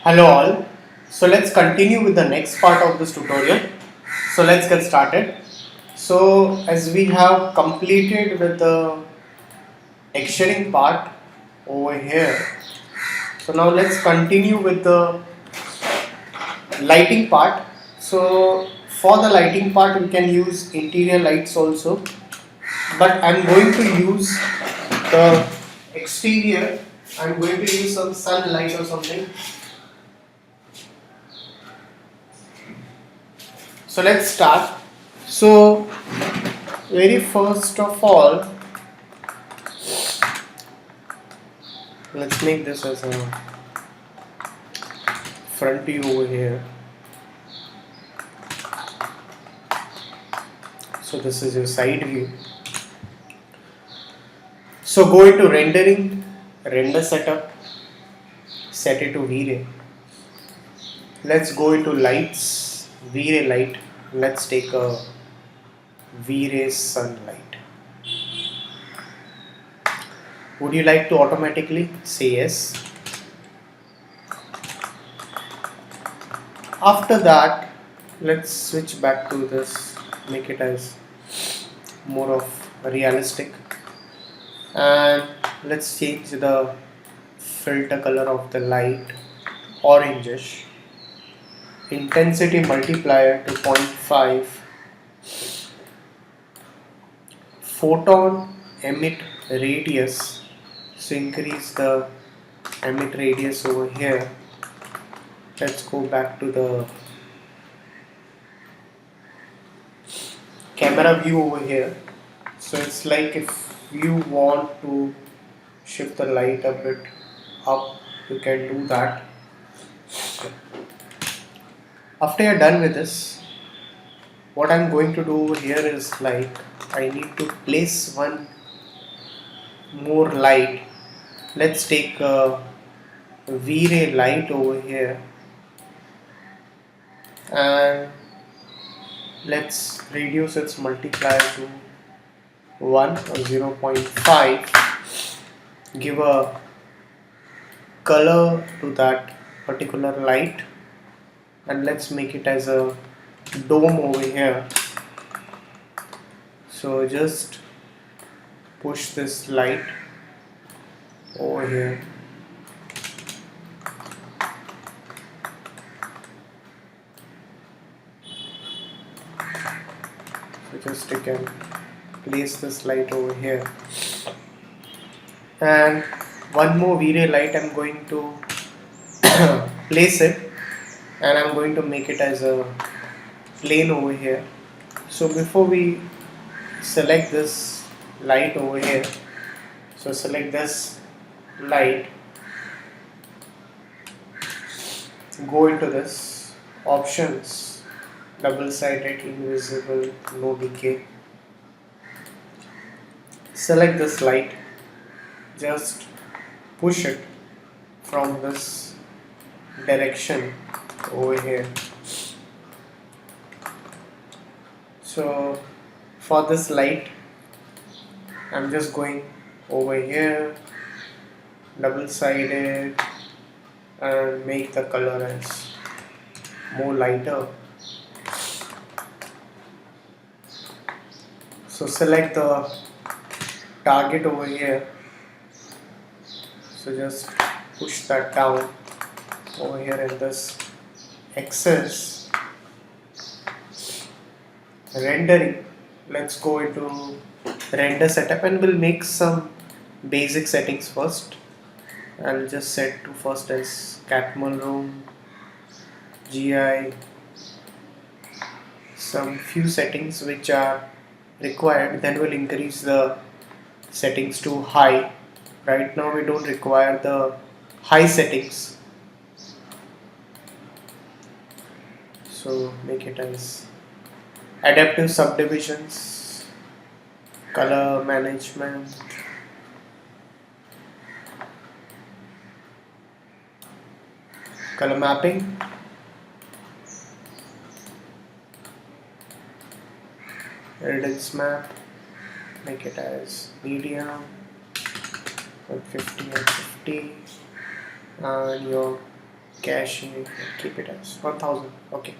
Hello all. So let's continue with the next part of this tutorial. So let's get started. So as we have completed with the texturing part over here. So now let's continue with the lighting part. So for the lighting part we can use interior lights also. But I'm going to use the exterior. I'm going to use some sunlight or something. So let's start. So very first of all, let's make this as a front view over here. So this is your side view. So go into rendering, render setup, set it to V-Ray. Let's go into lights, V-Ray light. Let's take a V-Ray sunlight. Would you like to automatically say yes? After that, let's switch back to this, make it as more of realistic, and let's change the filter color of the light orangish, intensity multiplier to 0.5, photon emit radius, so increase the emit radius over here. Let's go back to the camera view over here. So it's like if you want to shift the light a bit up, you can do that. After you're done with this, what I'm going to do over here is like I need to place one more light. Let's take a V-Ray light over here and let's reduce its multiplier to 1 or 0.5. Give a color to that particular light and let's make it as a dome over here. So just push this light over here. So just you can place this light over here. And one more V-Ray light I'm going to place it, and I'm going to make it as a plane over here. So before we select this light over here, so select this light, go into this options, double sided, invisible, no decay. Select this light, just push it from this direction over here. So for this light, I'm just going over here, double sided, and make the color as more lighter. So select the target over here, so just push that down over here in this axis. Rendering, let's go into render setup and we'll make some basic settings first. I'll just set to first as Catmull room, GI, some few settings which are required, then we'll increase the settings to high. Right now we don't require the high settings, so make it as adaptive subdivisions, color management, color mapping, Redden's map, make it as medium, 150 and 50, and your cache and keep it as 1000. Okay,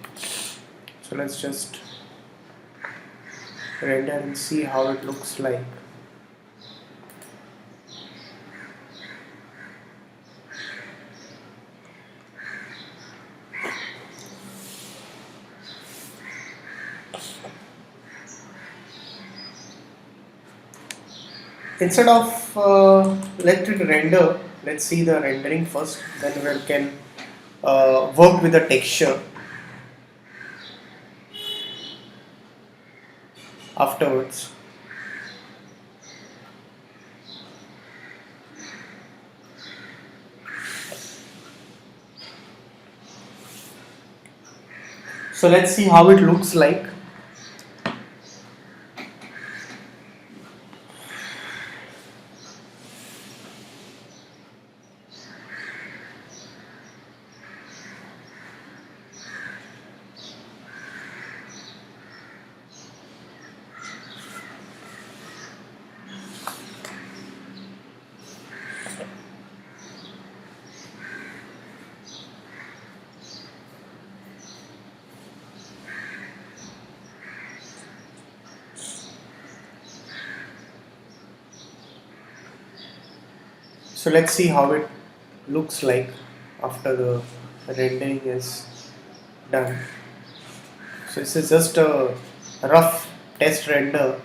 so let's just render and see how it looks like. Instead of let it render, let's see the rendering first, then we can work with the texture afterwards. So let's see how it looks like. So let's see how it looks like after the rendering is done. So this is just a rough test render.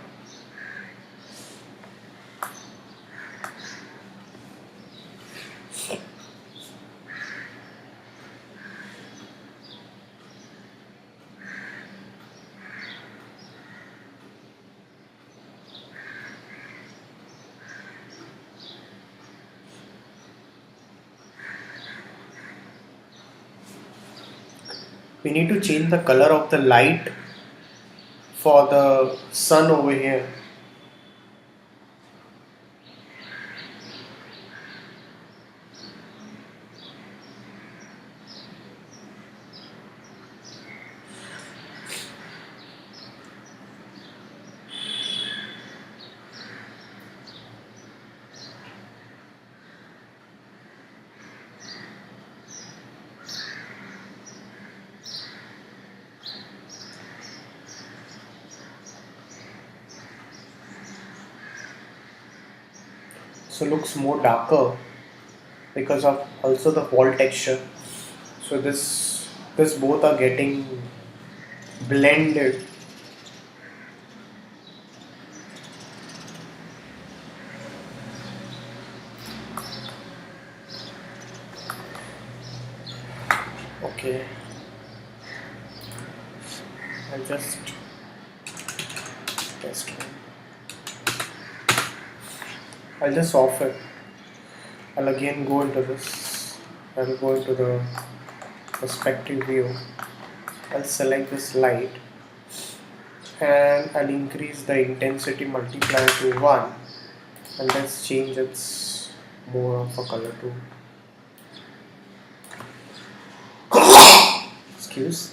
We need to change the color of the light for the sun over here. So looks more darker because of also the wall texture. So this both are getting blended. Okay, I'll just test it. I'll just off it. I'll again go into this. I'll go into the perspective view. I'll select this light and I'll increase the intensity multiplier to 1 and let's change its more of a color to excuse.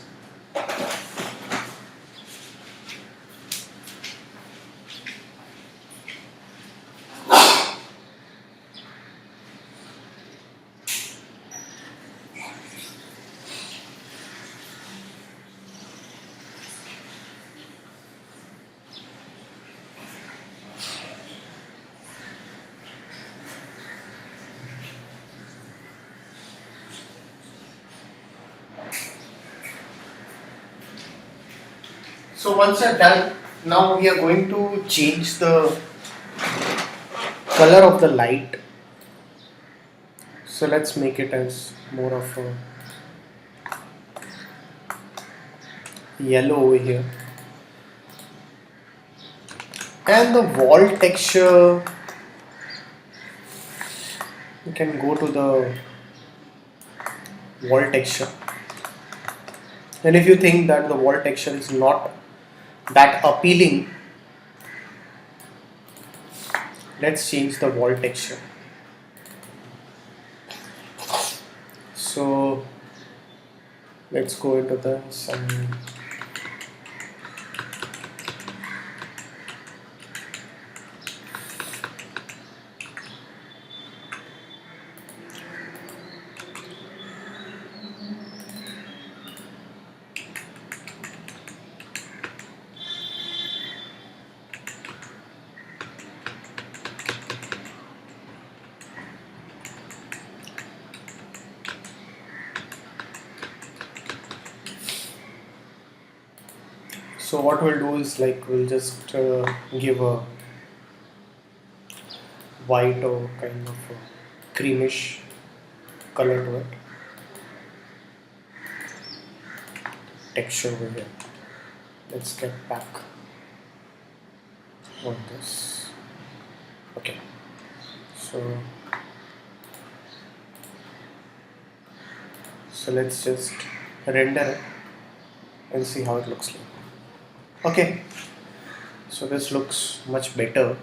So once you're done, now we are going to change the color of the light. So let's make it as more of a yellow over here. And the wall texture, you can go to the wall texture. And if you think that the wall texture is not that appealing, let's change the wall texture. So let's go into the some So what we'll do is like we'll just give a white or kind of a creamish color to it. Texture over here. Let's get back on this. Okay. So let's just render it and see how it looks like. Okay. So this looks much better.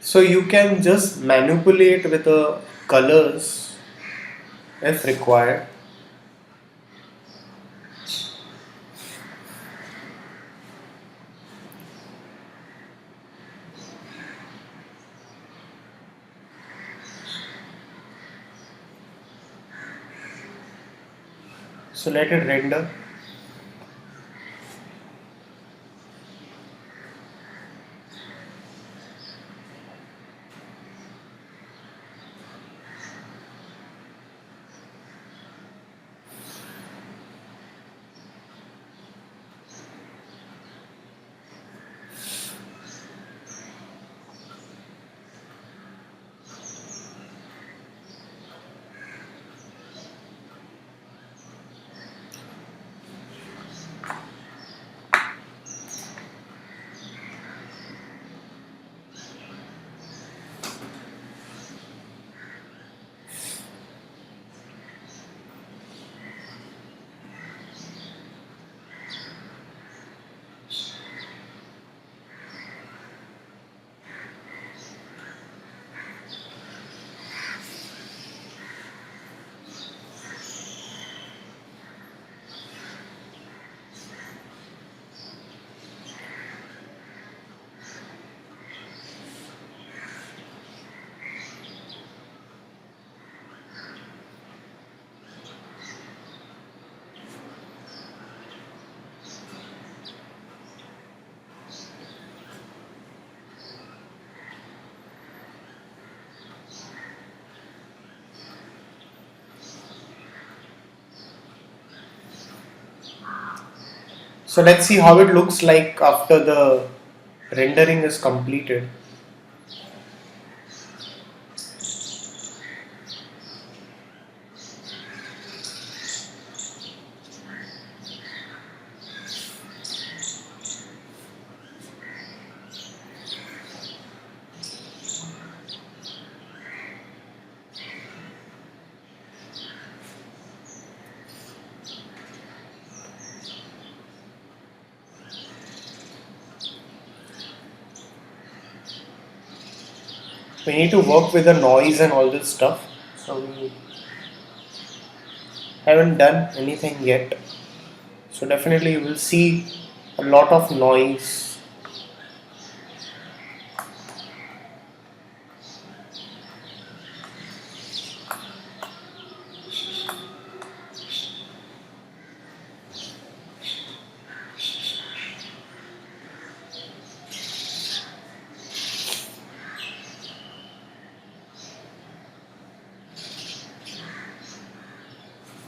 So you can just manipulate with the colors if required. So let it render. So let's see how it looks like after the rendering is completed. We need to work with the noise and all this stuff. So we haven't done anything yet. So definitely you will see a lot of noise.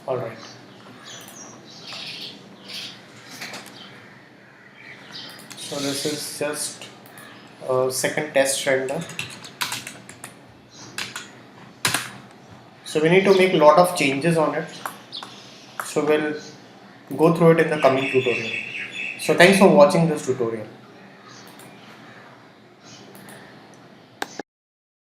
Alright. So this is just a second test render. So we need to make a lot of changes on it. So we'll go through it in the coming tutorial. So thanks for watching this tutorial.